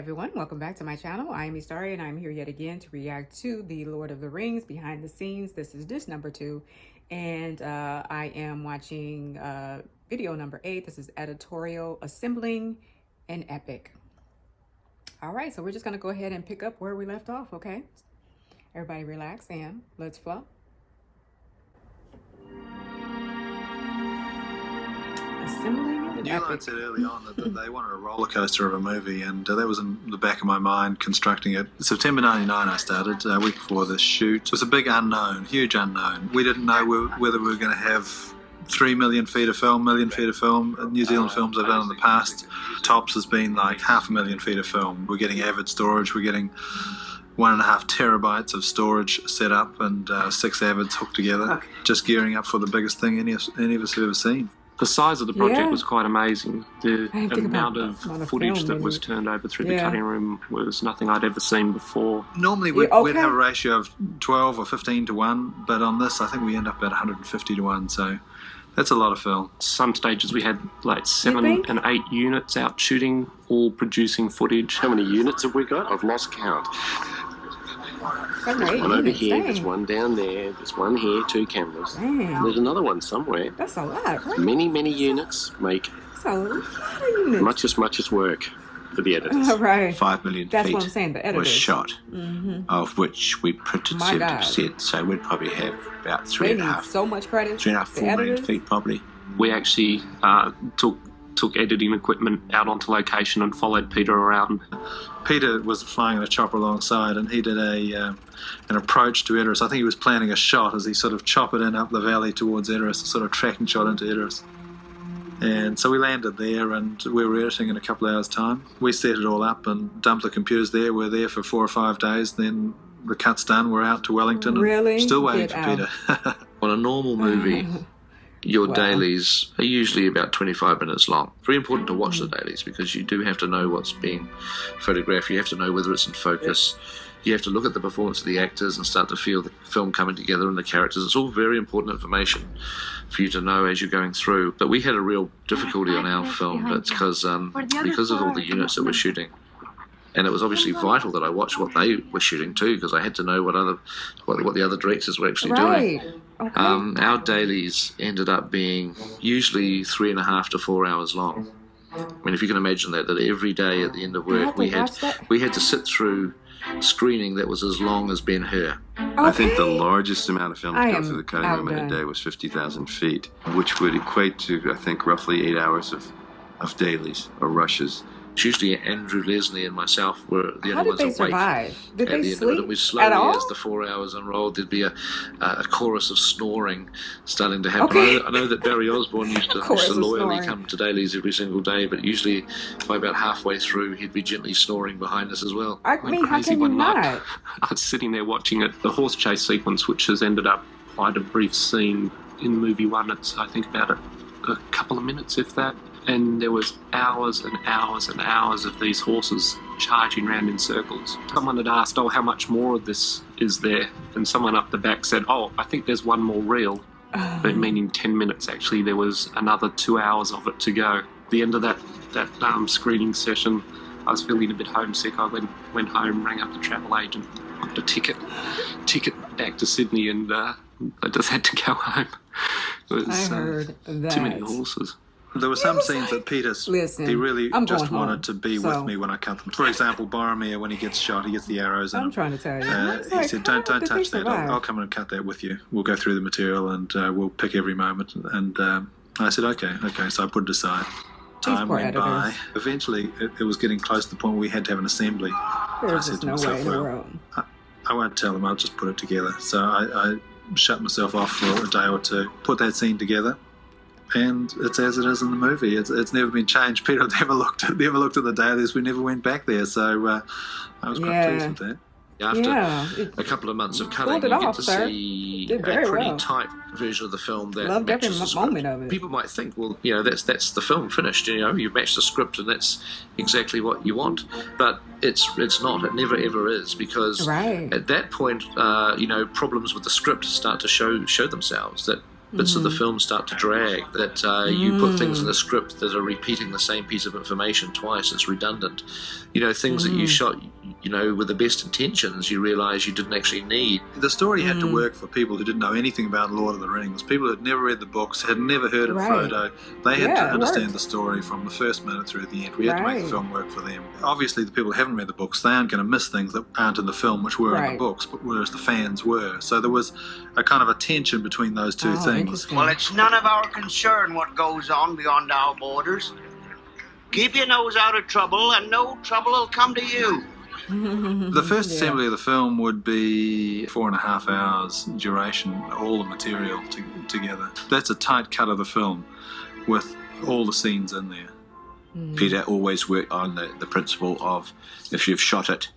everyone, welcome back to my channel. I am Istari and I'm here yet again to react to the Lord of the Rings behind the scenes. This is dish number 2 and I am watching video number 8. This is editorial assembling an epic. All right, so we're just gonna go ahead and pick up where we left off. Okay, everybody relax and let's flow. Assembling Newline said early on that they wanted a roller coaster of a movie, and that was in the back of my mind constructing it. September '99 I started, a week before the shoot. It was a big unknown, huge unknown. We didn't know whether we were going to have 3 million feet of film, million feet of film. New Zealand films I've done in the past, tops has been like 500,000 feet of film. We're getting avid storage, we're getting 1.5 terabytes of storage set up and 6 avids hooked together, just gearing up for the biggest thing any of us have ever seen. The size of the project was quite amazing. The amount of footage that was turned over through the cutting room was nothing I'd ever seen before. Normally we'd have a ratio of 12 or 15 to 1, but on this I think we end up at 150 to 1, so that's a lot of film. Some stages we had like 7 and 8 units out shooting, all producing footage. How many units have we got? I've lost count. There's one over here, there's one down there, there's one here, 2 cameras. There's another one somewhere. That's a lot, right? Many units make much as work for the editors. Right. 5 million That's feet what I'm saying, the editors. was shot, of which we printed 70%, so we'd probably have about 3.5. So much credit. 3.5, 4 million feet probably. We actually took editing equipment out onto location and followed Peter around. Peter was flying a chopper alongside, and he did an approach to Edoras. I think he was planning a shot as he sort of choppered in up the valley towards Edoras, a sort of tracking shot into Edoras. And so we landed there, and we were editing in a couple of hours' time. We set it all up and dumped the computers there. We're there for 4 or 5 days. Then the cut's done. We're out to Wellington. Really? Still waiting for Peter. On a normal movie, your dailies are usually about 25 minutes long. Very important to watch the dailies because you do have to know what's being photographed. You have to know whether it's in focus. You have to look at the performance of the actors and start to feel the film coming together and the characters. It's all very important information for you to know as you're going through. But we had a real difficulty on our film. It's because of all the units that we're shooting. And it was obviously vital that I watch what they were shooting too, because I had to know what the other directors were actually doing. Okay. Our dailies ended up being usually 3.5 to 4 hours long. I mean, if you can imagine that every day at the end of work we had to sit through screening that was as long as Ben-Hur. I think the largest amount of film to go through the cutting room in a day was 50,000 feet, which would equate to, I think, roughly 8 hours of dailies or rushes. Usually Andrew, Leslie and myself were the only ones awake. Survive? Did at they the sleep end of it. We slowly, at all? as the 4 hours unrolled, there'd be a chorus of snoring starting to happen. I know that Barry Osborne used to loyally come to dailies every single day, but usually by about halfway through he'd be gently snoring behind us as well. I mean, how can you not? I was sitting there watching it, the horse chase sequence, which has ended up quite a brief scene in movie 1. It's, I think, about a couple of minutes, if that. And there was hours and hours and hours of these horses charging around in circles. Someone had asked, how much more of this is there? And someone up the back said, I think there's one more reel. But meaning 10 minutes, actually. There was another 2 hours of it to go. At the end of that screening session, I was feeling a bit homesick. I went home, rang up the travel agent, booked a ticket back to Sydney, and I just had to go home. It was, I heard that. Too many horses. There were some scenes that Peter, he really just wanted to be with me when I cut them. For example, Boromir, when he gets shot, he gets the arrows in him. I'm trying to tell you. He said, don't touch that. I'll come and cut that with you. We'll go through the material and we'll pick every moment. And I said, okay. So I put it aside. Time went by. Eventually, it was getting close to the point where we had to have an assembly. There's just no way in the world. I won't tell them, I'll just put it together. So I shut myself off for a day or two, put that scene together. And it's as it is in the movie. It's never been changed. Peter never looked at the dailies. We never went back there. So I was quite pleased with that. After a couple of months of cutting, you get to see a pretty tight version of the film that matches the script. People might think, well, that's the film finished. You've matched the script, and that's exactly what you want. But it's not. It never ever is, because at that point, problems with the script start to show themselves. That bits of the film start to drag, that you put things in the script that are repeating the same piece of information twice. It's redundant. Things that you shot, with the best intentions, you realise you didn't actually need. The story had to work for people who didn't know anything about Lord of the Rings. People who had never read the books, had never heard of Frodo. They had to understand the story from the first minute through the end. We had to make the film work for them. Obviously, the people who haven't read the books, they aren't going to miss things that aren't in the film, which were in the books, but whereas the fans were. So there was a kind of a tension between those two things. Well, it's none of our concern what goes on beyond our borders. Keep your nose out of trouble, and no trouble will come to you. The first assembly of the film would be 4.5 hours duration, all the material together. That's a tight cut of the film with all the scenes in there. Peter always worked on the principle of, if you've shot it,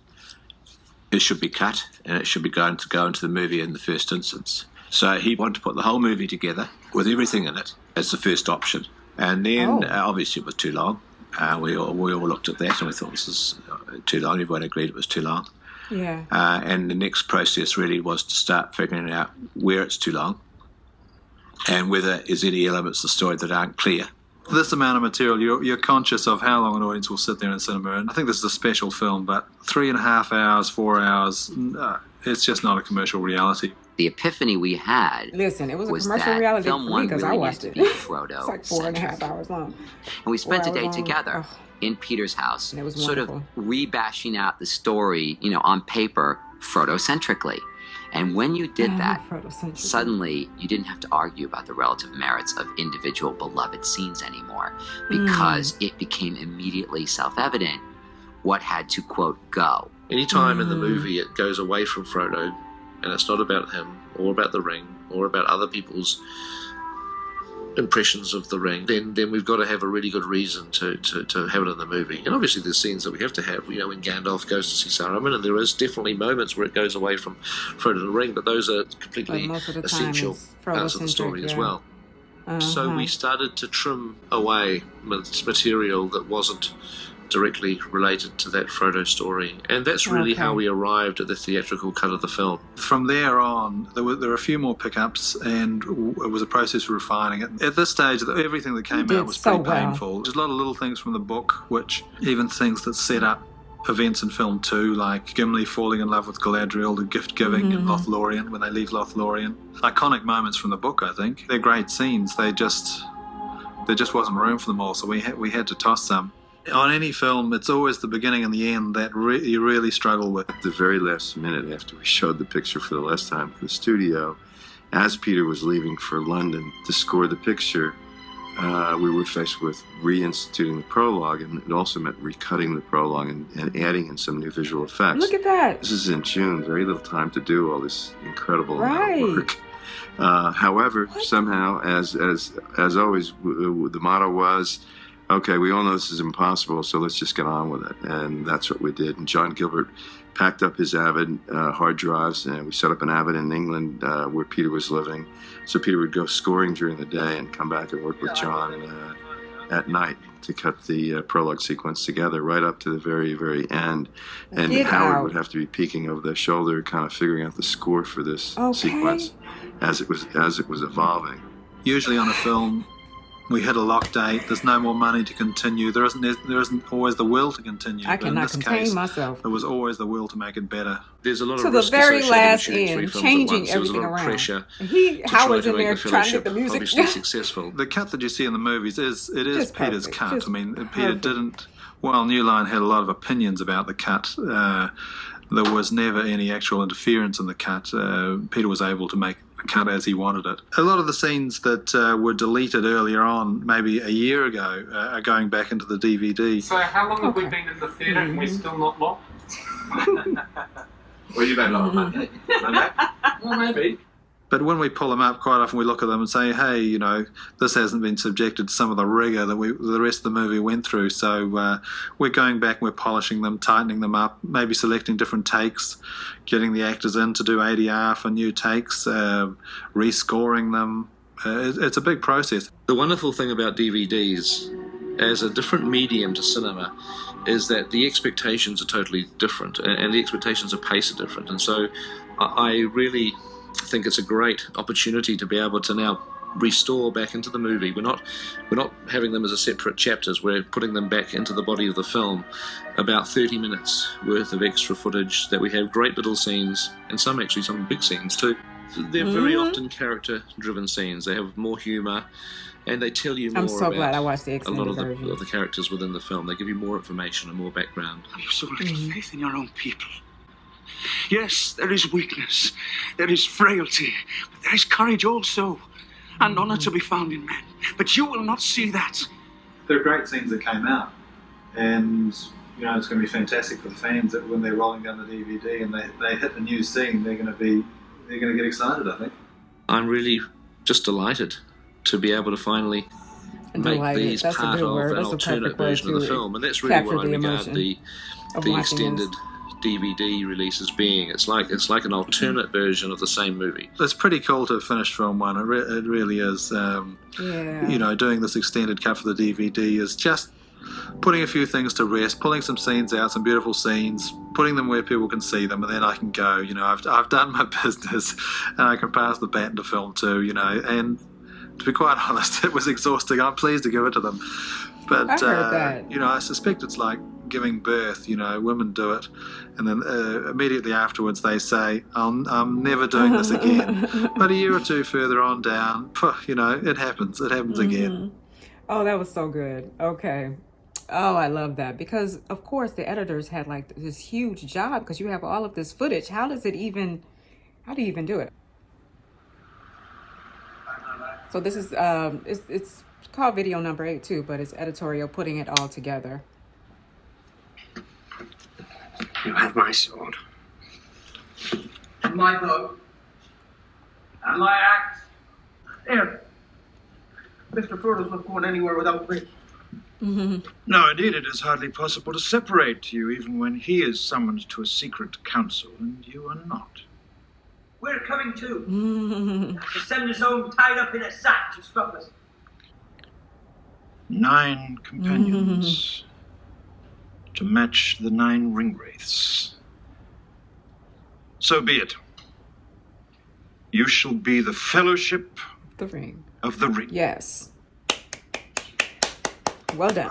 it should be cut and it should be going to go into the movie in the first instance. So he wanted to put the whole movie together with everything in it as the first option. And then obviously it was too long. We all looked at that and we thought this is too long. Everyone agreed it was too long. Yeah. And the next process really was to start figuring out where it's too long and whether there's any elements of the story that aren't clear. This amount of material, you're conscious of how long an audience will sit there in cinema. And I think this is a special film, but 3.5 hours, 4 hours, it's just not a commercial reality. The epiphany we had. Listen, it was a commercial reality for me because I watched it. It's like 4.5 hours long. And we spent a day together in Peter's house, and it was sort of rebashing out the story, on paper, Frodo-centrically. And when you did that, suddenly you didn't have to argue about the relative merits of individual beloved scenes anymore, because it became immediately self-evident what had to, quote, go. Anytime in the movie it goes away from Frodo, and it's not about him, or about the ring, or about other people's impressions of the ring, then we've got to have a really good reason to have it in the movie. And obviously there's scenes that we have to have, when Gandalf goes to see Saruman, and there is definitely moments where it goes away from Frodo and the ring, but those are completely essential parts of the story as well. So we started to trim away material that wasn't directly related to that Frodo story, and that's really how we arrived at the theatrical cut of the film. From there on, there were a few more pickups, and it was a process of refining it. At this stage, everything that came out was pretty painful. There's a lot of little things from the book, which even things that set up events in film too, like Gimli falling in love with Galadriel, the gift giving in Lothlorien when they leave Lothlorien. Iconic moments from the book, I think. They're great scenes. There just wasn't room for them all, so we had to toss some. On any film, it's always the beginning and the end that you really struggle with. At the very last minute, after we showed the picture for the last time for the studio, as Peter was leaving for London to score the picture, we were faced with reinstituting the prologue, and it also meant recutting the prologue and adding in some new visual effects. Look at that. This is in June, very little time to do all this incredible amount of work. However, somehow, as always, the motto was, okay, we all know this is impossible, so let's just get on with it. And that's what we did. And John Gilbert packed up his Avid hard drives, and we set up an Avid in England where Peter was living. So Peter would go scoring during the day and come back and work with John at night to cut the prologue sequence together right up to the very, very end. And Howard would have to be peeking over the shoulder, kind of figuring out the score for this sequence as it was evolving. Usually on a film, we hit a lock date. There's no more money to continue. There isn't always the will to continue. I cannot contain myself. There was always the will to make it better. There's a lot to of the risk very last shooting end, 3 films changing at once. everything There was a lot of around. pressure Howard's in there to trying to get the music. obviously successful. The cut that you see in the movies is Just Peter's perfect. cut. Just I mean, Peter didn't. While New Line had a lot of opinions about the cut, there was never any actual interference in the cut. Peter was able to make the cut as he wanted it. A lot of the scenes that were deleted earlier on, maybe a year ago, are going back into the DVD. So how long have we been in the theatre and we're still not locked? Well, you don't know. Well, maybe. But when we pull them up, quite often we look at them and say, hey, this hasn't been subjected to some of the rigour that the rest of the movie went through. So we're going back, we're polishing them, tightening them up, maybe selecting different takes, getting the actors in to do ADR for new takes, rescoring them. It's a big process. The wonderful thing about DVDs, as a different medium to cinema, is that the expectations are totally different, and the expectations of pace are different. And so I really think it's a great opportunity to be able to now restore back into the movie. We're not having them as a separate chapters. We're putting them back into the body of the film. About 30 minutes worth of extra footage that we have great little scenes, and some big scenes too. They're very often character-driven scenes. They have more humour, and they tell you more so about glad I watched the a lot extended of version. the characters within the film. They give you more information and more background. You have so little faith in your own people. Yes, there is weakness, there is frailty, but there is courage also, and honour to be found in men. But you will not see that. There are great scenes that came out, and you know it's going to be fantastic for the fans that when they're rolling down the DVD and they hit a new scene, they're going to get excited, I think. I'm really just delighted to be able to finally make these part of an alternate version of the film, and that's really what I regard the extended DVD release as being. It's like an alternate version of the same movie. It's pretty cool to finish film one. It really is. You know, doing this extended cut for the DVD is just putting a few things to rest, pulling some scenes out, some beautiful scenes, putting them where people can see them, and then I can go, you know, I've done my business, and I can pass the baton to film too, you know. And to be quite honest, it was exhausting. I'm pleased to give it to them, but I heard that. you know, I suspect it's like giving birth. You know, women do it, and then immediately afterwards they say, I'm never doing this again. But a year or two further on down, you know, it happens again. Oh, that was so good. Okay. Oh, I love that, because of course the editors had like this huge job, because you have all of this footage. How do you even do it? So this is it's called video number 8 too, but it's editorial putting it all together. You have my sword. And my bow. And my axe. Here. Mr. Frodo's not going anywhere without me. No, indeed, it is hardly possible to separate you, even when he is summoned to a secret council, and you are not. We're coming too. To send us home tied up in a sack to stop us. 9 companions to match the 9 ringwraiths. So be it. You shall be the Fellowship The Ring. of the Ring. Yes. Well done.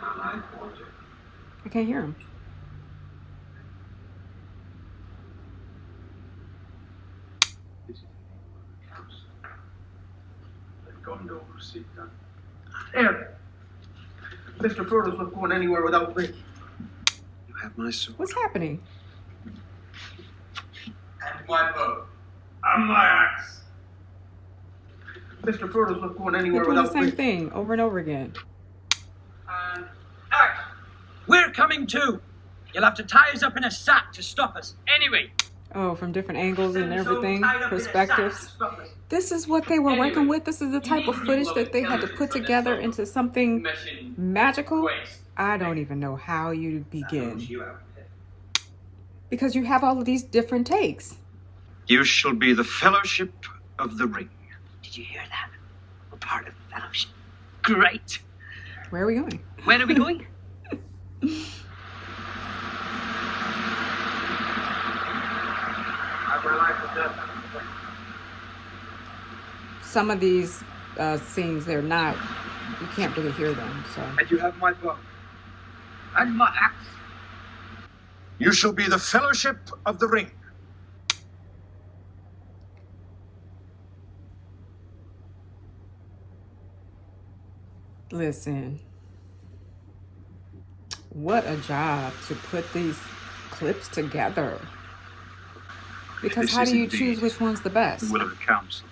I can't hear him. Here. Mr. Frodo's not going anywhere without me. You have my sword. What's happening? And my bow. And my axe. Mr. Frodo's not going They're anywhere doing the without same me. thing over and over again. And axe. We're coming too. You'll have to tie us up in a sack to stop us. Anyway. Oh, from different angles and Send us home everything, tied up in a sack to perspectives. stop us. This is what they were working with. This is the type of footage that they had to put together into something magical. I don't even know how you begin, because you have all of these different takes. You shall be the Fellowship of the Ring. Did you hear that? We're part of the fellowship. Great. Where are we going? When are we going? Some of these scenes, they're not, you can't really hear them. So And you have my bow. And my axe. You shall be the Fellowship of the Ring. listen, what a job to put these clips together. Because This how is do you indeed choose which one's the best? The will of the council.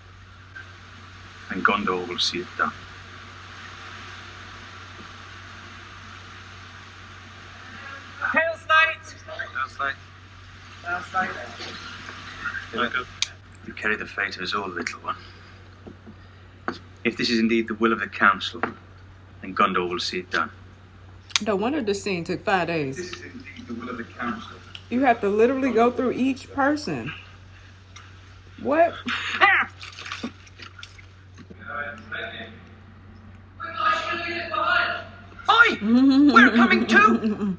And Gondor will see it done. Tails Knight! Last night. You carry the fate of us all, little one. If this is indeed the will of the council, then Gondor will see it done. No wonder this scene took 5 days. This is indeed the will of the council. You have to literally go through each person. What? Oi! We're coming too!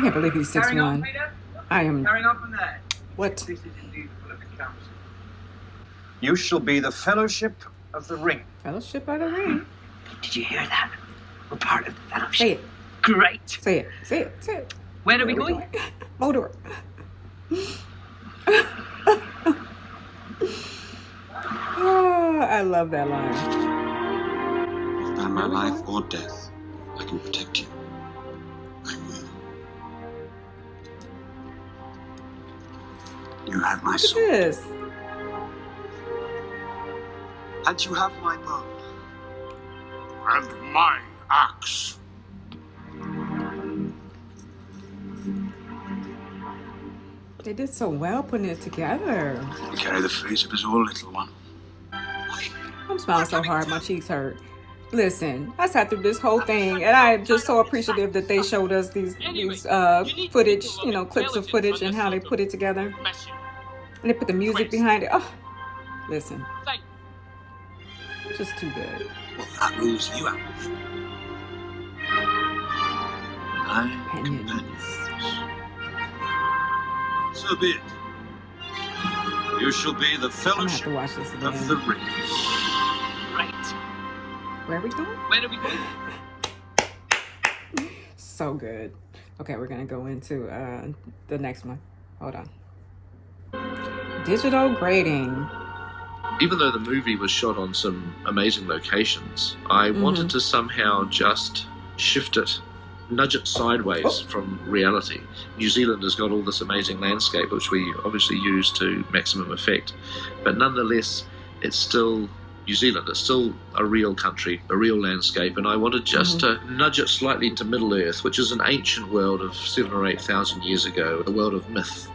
can't believe he's 6'1". I am. Carrying on from there. What? This is indeed the will of the council. You shall be the Fellowship of the Ring. Fellowship of the Ring. Did you hear that? We're part of the fellowship. Say it. Great. Say it. Say it. Say it. Where are we going? Motor. Oh, I love that line. By my life or death, I can protect you. I will. You have my Look at sword. this. And you have my bow. And my axe. They did so well putting it together. You carry the face of us all, little one. I'm smiling so hard, my cheeks hurt. Listen, I sat through this whole thing, and I am just so appreciative that they showed us these footage, you know, clips of footage and how they put it together. And they put the music behind it. Oh, listen. Just too good. Well, that rules you out. Companions. So be it. You shall be the I'm gonna have Fellowship to watch this of again. the Ring. Right. Where are we going? Where are we going? So good. Okay, we're gonna go into the next one. Hold on. Digital grading. Even though the movie was shot on some amazing locations, I wanted to somehow just shift it, nudge it sideways from reality. New Zealand has got all this amazing landscape, which we obviously use to maximum effect, but nonetheless, it's still New Zealand. It's still a real country, a real landscape, and I wanted just to nudge it slightly into Middle Earth, which is an ancient world of 7,000 or 8,000 years ago, a world of myth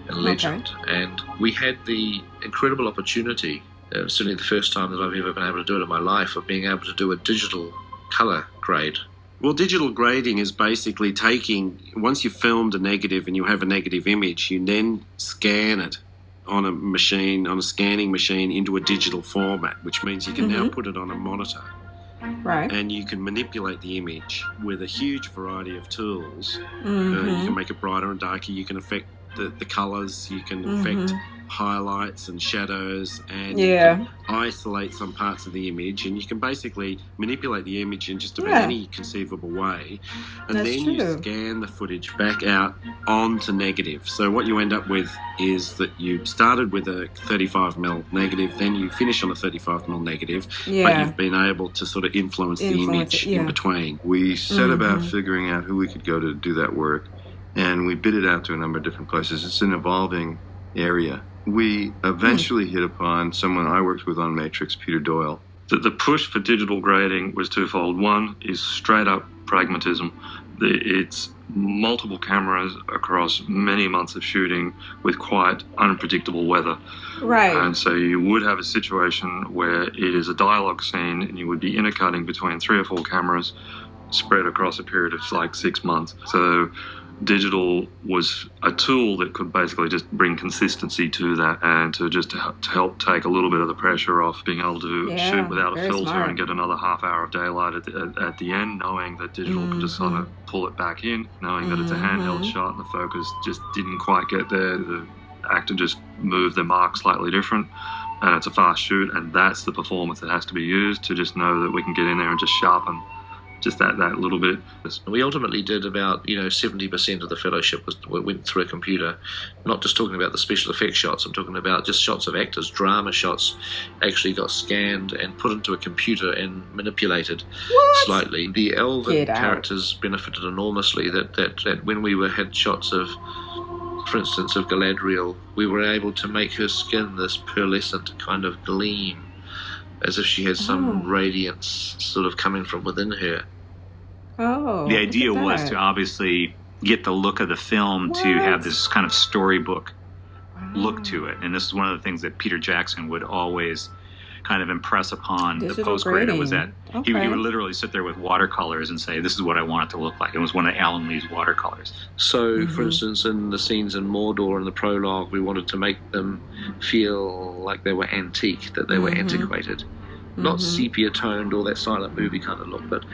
and legend. And we had the incredible opportunity, certainly the first time that I've ever been able to do it in my life, of being able to do a digital colour grade. Well, digital grading is basically taking, once you've filmed a negative and you have a negative image, you then scan it on a machine, on a scanning machine, into a digital format, which means you can now put it on a monitor. Right. And you can manipulate the image with a huge variety of tools. You can make it brighter and darker, you can affect the colours, you can affect highlights and shadows, and you can isolate some parts of the image, and you can basically manipulate the image in just about any conceivable way, and then you scan the footage back out onto negative. So what you end up with is that you started with a 35mm negative, then you finish on a 35mm negative, but you've been able to sort of influence the image in between. We set about figuring out who we could go to do that work, and we bid it out to a number of different places. It's an evolving area. We eventually hit upon someone I worked with on Matrix, Peter Doyle. The push for digital grading was twofold. One is straight up pragmatism. It's multiple cameras across many months of shooting with quite unpredictable weather. Right. And so you would have a situation where it is a dialogue scene and you would be intercutting between 3 or 4 cameras spread across a period of like 6 months. So digital was a tool that could basically just bring consistency to that, and to help take a little bit of the pressure off being able to shoot without a filter and get another half hour of daylight at the end, knowing that digital can just sort of pull it back in, knowing that it's a handheld shot and the focus just didn't quite get there. The actor just moved their mark slightly different, and it's a fast shoot, and that's the performance that has to be used to just know that we can get in there and just sharpen just that little bit. We ultimately did about 70% of the fellowship went through a computer. Not just talking about the special effects shots, I'm talking about just shots of actors. Drama shots actually got scanned and put into a computer and manipulated slightly. The elven characters benefited enormously. That when we had shots of, for instance, of Galadriel, we were able to make her skin this pearlescent kind of gleam, as if she had some radiance sort of coming from within her. The idea was to obviously get the look of the film to have this kind of storybook look to it. And this is one of the things that Peter Jackson would always kind of impress upon the post-grader, was that he would literally sit there with watercolors and say, this is what I want it to look like. It was one of Alan Lee's watercolors. So, for instance, in the scenes in Mordor in the prologue, we wanted to make them feel like they were antique, that they were antiquated. Not sepia-toned or that silent movie kind of look, but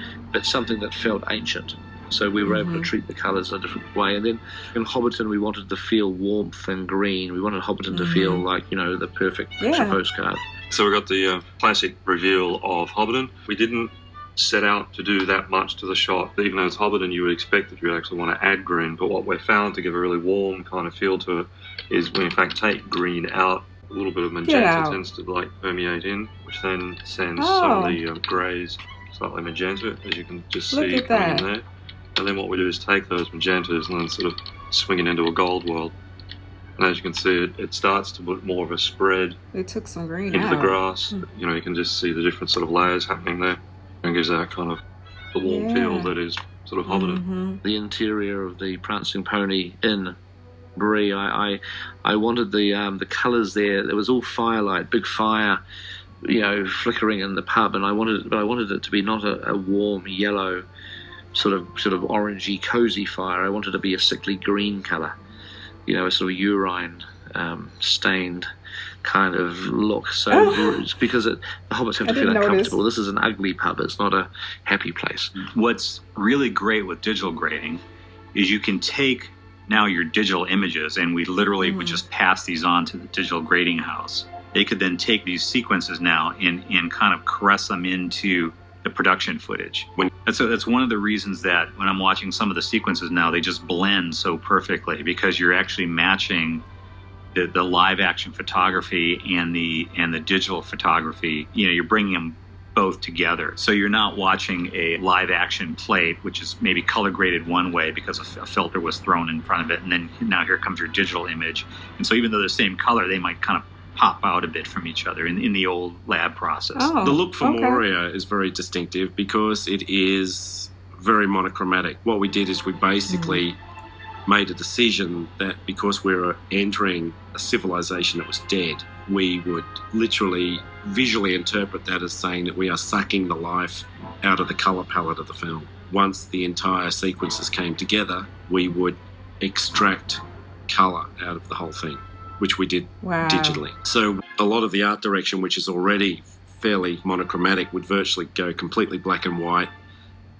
something that felt ancient. So we were able to treat the colours in a different way. And then in Hobbiton, we wanted to feel warmth and green. We wanted Hobbiton to feel like, you know, the perfect picture postcard. So we got the classic reveal of Hobbiton. We didn't set out to do that much to the shot. Even though it's Hobbiton, you would expect that you would actually want to add green. But what we've found to give a really warm kind of feel to it is we in fact take green out. A little bit of magenta tends to like permeate in, which then sends some of the greys slightly magenta, as you can just see coming in there. And then what we do is take those magentas and then sort of swing it into a gold world. And as you can see, it starts to put more of a spread. They took some green into the grass. You know, you can just see the different sort of layers happening there, and gives that kind of the warm feel that is sort of Hobbiton. The interior of the Prancing Pony Inn, Brie, I wanted the colours there. There was all firelight, big fire, you know, flickering in the pub, and I wanted it to be not a warm yellow, sort of orangey, cosy fire. I wanted it to be a sickly green colour, you know, a sort of urine stained kind of look. So it's because the hobbits have to feel uncomfortable. This is an ugly pub. It's not a happy place. What's really great with digital grading is you can take now your digital images, and we literally would just pass these on to the digital grading house. They could then take these sequences now and kind of caress them into the production footage. That's one of the reasons that when I'm watching some of the sequences now, they just blend so perfectly, because you're actually matching the live action photography and the digital photography. You know, you're bringing them both together. So you're not watching a live action plate, which is maybe color graded one way because a filter was thrown in front of it, and then now here comes your digital image. And so even though they're the same color, they might kind of pop out a bit from each other in the old lab process. The look for Moria is very distinctive because it is very monochromatic. What we did is we basically made a decision that because we were entering a civilization that was dead, we would literally visually interpret that as saying that we are sucking the life out of the colour palette of the film. Once the entire sequences came together, we would extract colour out of the whole thing, which we did digitally. So a lot of the art direction, which is already fairly monochromatic, would virtually go completely black and white.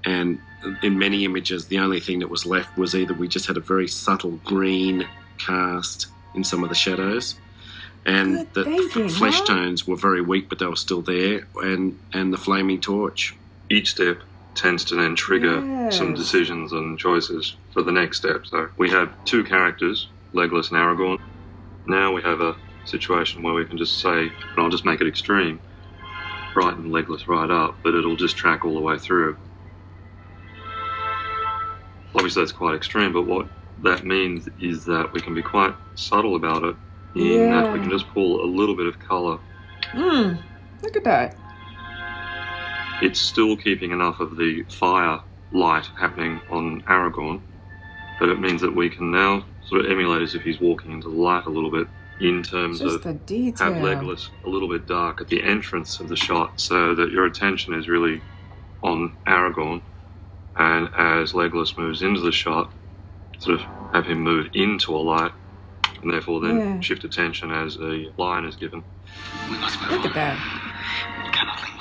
And in many images, the only thing that was left was either we just had a very subtle green cast in some of the shadows, and the flesh tones were very weak, but they were still there, and the flaming torch. Each step tends to then trigger some decisions and choices for the next step. So we have two characters, Legolas and Aragorn. Now we have a situation where we can just say, and I'll just make it extreme, brighten Legolas right up, but it'll just track all the way through. Obviously that's quite extreme, but what that means is that we can be quite subtle about it, in that we can just pull a little bit of colour. Look at that. It's still keeping enough of the fire light happening on Aragorn, but it means that we can now sort of emulate as if he's walking into the light a little bit, in terms just of the detail. have Legolas a little bit dark at the entrance of the shot, so that your attention is really on Aragorn, and as Legolas moves into the shot, sort of have him move into a light, and therefore then shift attention as a line is given. We must move Look at that. We cannot linger.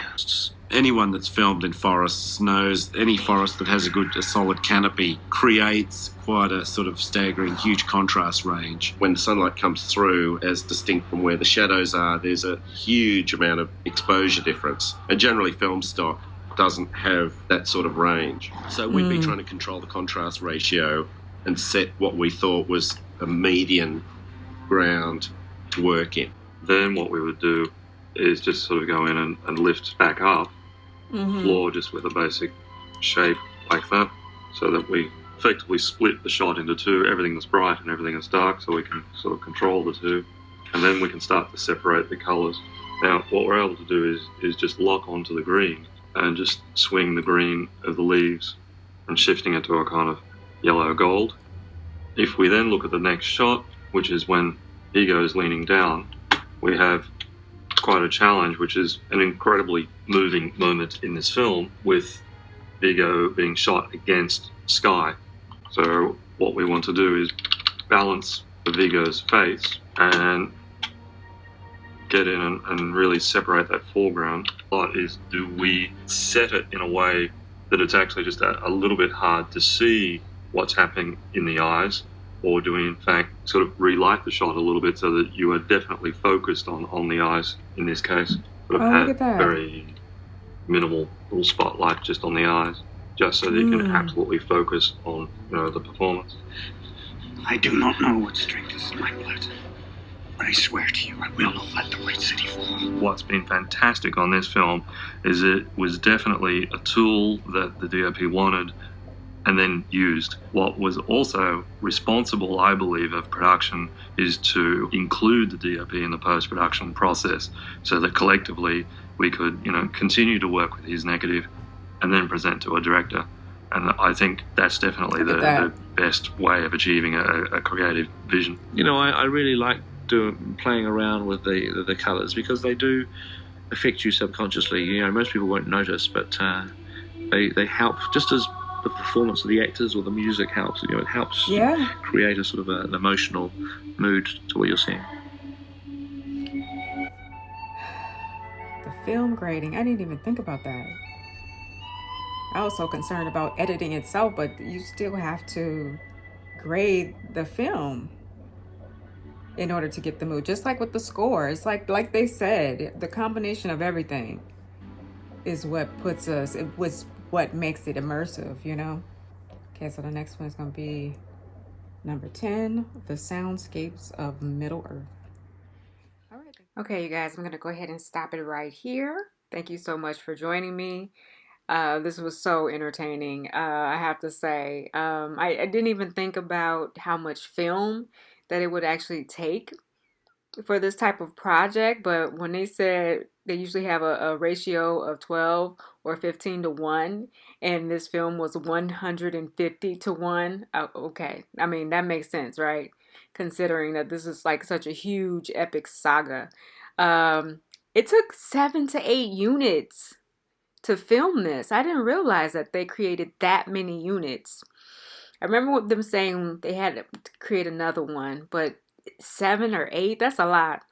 Anyone that's filmed in forests knows any forest that has a solid canopy creates quite a sort of staggering, huge contrast range. When the sunlight comes through, as distinct from where the shadows are, there's a huge amount of exposure difference. And generally film stock doesn't have that sort of range. So we'd be trying to control the contrast ratio and set what we thought was a median ground to work in. Then what we would do is just sort of go in and lift back up, floor just with a basic shape like that, so that we effectively split the shot into two, everything that's bright and everything that's dark, so we can sort of control the two, and then we can start to separate the colours. Now what we're able to do is just lock onto the green and just swing the green of the leaves and shifting it to a kind of yellow gold. If we then look at the next shot, which is when he goes leaning down, we have quite a challenge, which is an incredibly moving moment in this film, with Viggo being shot against sky. So what we want to do is balance the Viggo's face and get in and really separate that foreground. What is, do we set it in a way that it's actually just a little bit hard to see what's happening in the eyes, or do we in fact sort of relight the shot a little bit so that you are definitely focused on the eyes in this case? But I've had very minimal little spotlight just on the eyes, just so that you can absolutely focus on, you know, the performance. I do not know what strength is in my blood, but I swear to you, I will not let the White City fall. What's been fantastic on this film is it was definitely a tool that the DOP wanted and then used. What was also responsible, I believe, of production is to include the DOP in the post-production process so that collectively we could, you know, continue to work with his negative and then present to a director. And I think that's definitely the best way of achieving a creative vision. You know, I really like playing around with the colours because they do affect you subconsciously. You know, most people won't notice, but they help, just as the performance of the actors or the music helps. You know, it helps create a sort of an emotional mood to what you're seeing. The film grading, I didn't even think about that. I was so concerned about editing itself, but you still have to grade the film in order to get the mood. Just like with the score, it's like they said, the combination of everything is what puts us, it was what makes it immersive, you know? Okay, so the next one is going to be number 10, The Soundscapes of Middle Earth. All right. Okay, you guys, I'm going to go ahead and stop it right here. Thank you so much for joining me. This was so entertaining, I have to say. I didn't even think about how much film that it would actually take for this type of project, but when they said they usually have a ratio of 12 or 15 to 1, and this film was 150 to 1, okay. I mean, that makes sense, right? Considering that this is like such a huge epic saga. It took 7 to 8 units to film this. I didn't realize that they created that many units. I remember them saying they had to create another one, but 7 or 8, that's a lot.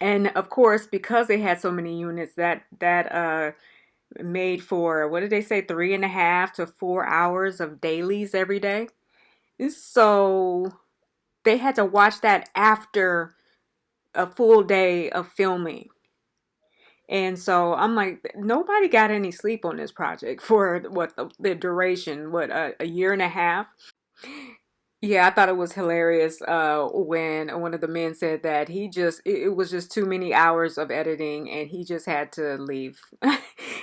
And of course, because they had so many units, that made for, what did they say, 3.5 to 4 hours of dailies every day. So they had to watch that after a full day of filming. And so I'm like, nobody got any sleep on this project for what the duration, a year and a half. Yeah, I thought it was hilarious when one of the men said that it was just too many hours of editing and he just had to leave.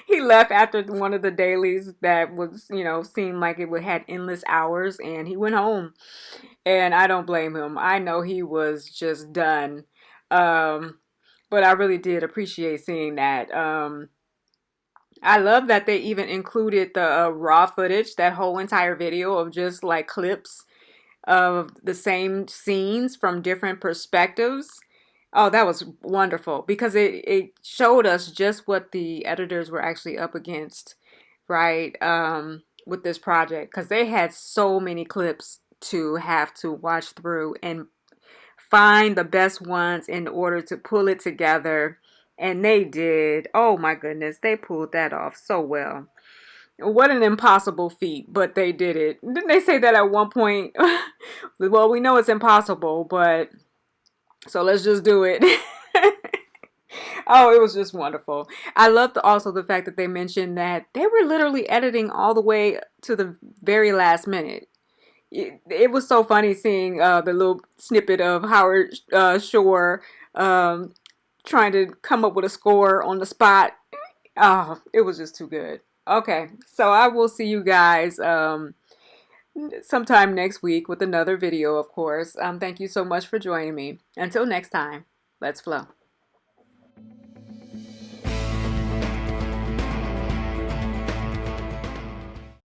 He left after one of the dailies that was, you know, seemed like it had endless hours, and he went home. And I don't blame him. I know he was just done. But I really did appreciate seeing that. I love that they even included the raw footage, that whole entire video of just like clips of the same scenes from different perspectives. Oh, that was wonderful, because it showed us just what the editors were actually up against, right, with this project, because they had so many clips to have to watch through and find the best ones in order to pull it together. And they did. Oh my goodness, they pulled that off so well. What an impossible feat, but they did it. Didn't they say that at one point? Well, we know it's impossible, but so let's just do it. Oh, it was just wonderful. I loved also the fact that they mentioned that they were literally editing all the way to the very last minute. It was so funny seeing the little snippet of Howard Shore trying to come up with a score on the spot. Oh, it was just too good. Okay, so I will see you guys sometime next week with another video, of course. Thank you so much for joining me. Until next time, let's flow.